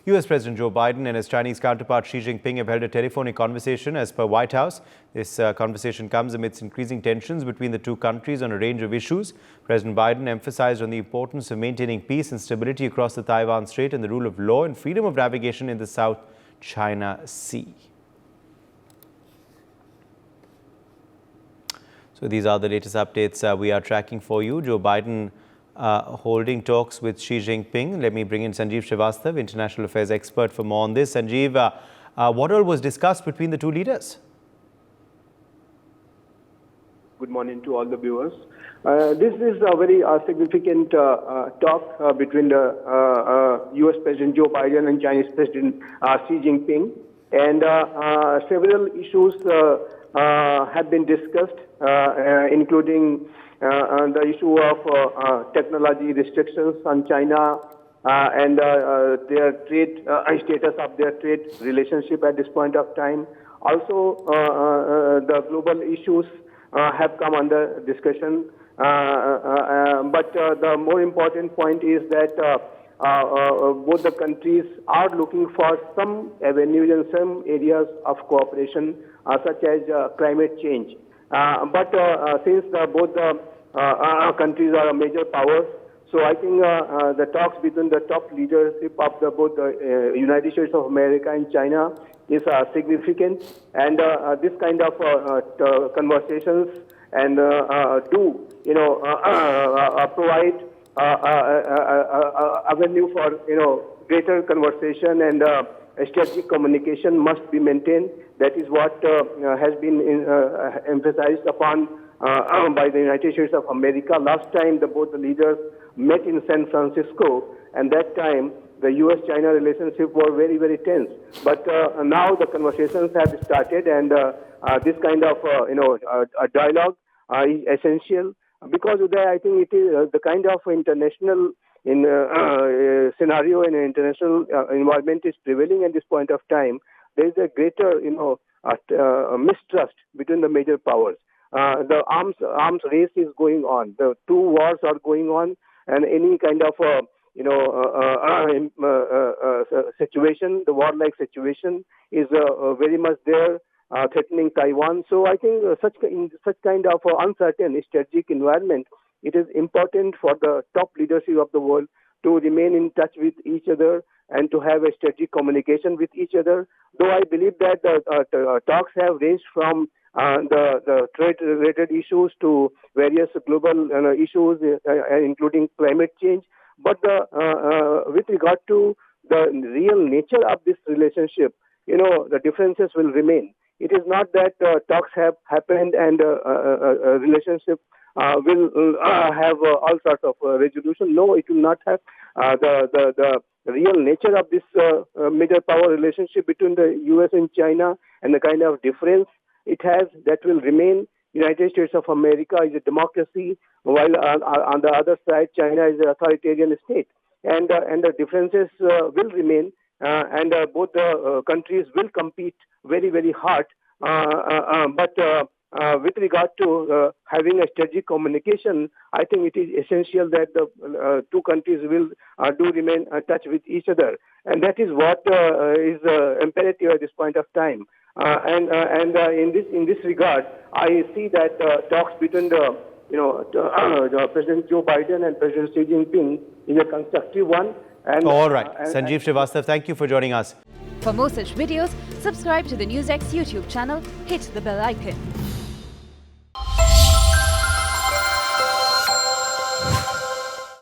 US President Joe Biden and his Chinese counterpart Xi Jinping have held a telephonic conversation as per White House. This conversation comes amidst increasing tensions between the two countries on a range of issues. President Biden emphasized on the importance of maintaining peace and stability across the Taiwan Strait and the rule of law and freedom of navigation in the South China Sea. So these are the latest updates we are tracking for you. Joe Biden holding talks with Xi Jingping. Let me bring in Sanjeev Srivastava, international affairs expert, for more on this. Sanjeev, what all was discussed between the two leaders? Good morning to all the viewers. This is a very significant talk between the U.S. President Joe Biden and Chinese President Xi Jinping. And several issues have been discussed, including the issue of technology restrictions on China and their trade status of their trade relationship at this point of time. Also, the global issues have come under discussion. But the more important point is that both the countries are looking for some avenues and some areas of cooperation, such as climate change. But since both the countries are major powers, so I think the talks between the top leadership of both the United States of America and China is significant, and this kind of conversations and do provide avenue for greater conversation, and strategic communication must be maintained. That is what has been emphasized upon by the United States of America. Last time, both the leaders met in San Francisco, and that time the U.S.-China relationship were very, very tense. But now the conversations have started, and this kind of a dialogue is essential, because Uday, I think it is the kind of international scenario and international environment is prevailing at this point of time. There is a greater mistrust between the major powers. The arms race is going on. The two wars are going on, and any kind of situation, the warlike situation, is very much there, threatening Taiwan. So I think in such kind of uncertain strategic environment, it is important for the top leadership of the world to remain in touch with each other and to have a strategic communication with each other. Though I believe that the talks have ranged from the trade-related issues to various global issues, including climate change. But with regard to the real nature of this relationship, the differences will remain. It is not that talks have happened and a relationship will have all sorts of resolution. No, it will not have. The real nature of this major power relationship between the U.S. and China and the kind of difference it has, that will remain. United States of America is a democracy, while on the other side, China is an authoritarian state. And the differences will remain, and both the countries will compete very, very hard. But with regard to having a strategic communication, I think it is essential that the two countries will do remain in touch with each other, and that is what is imperative at this point of time. And in this regard, I see that talks between the President Joe Biden and President Xi Jinping is a constructive one. And all right, Sanjeev Srivastava, thank you for joining us. For more such videos, subscribe to the NewsX YouTube channel, hit the bell icon.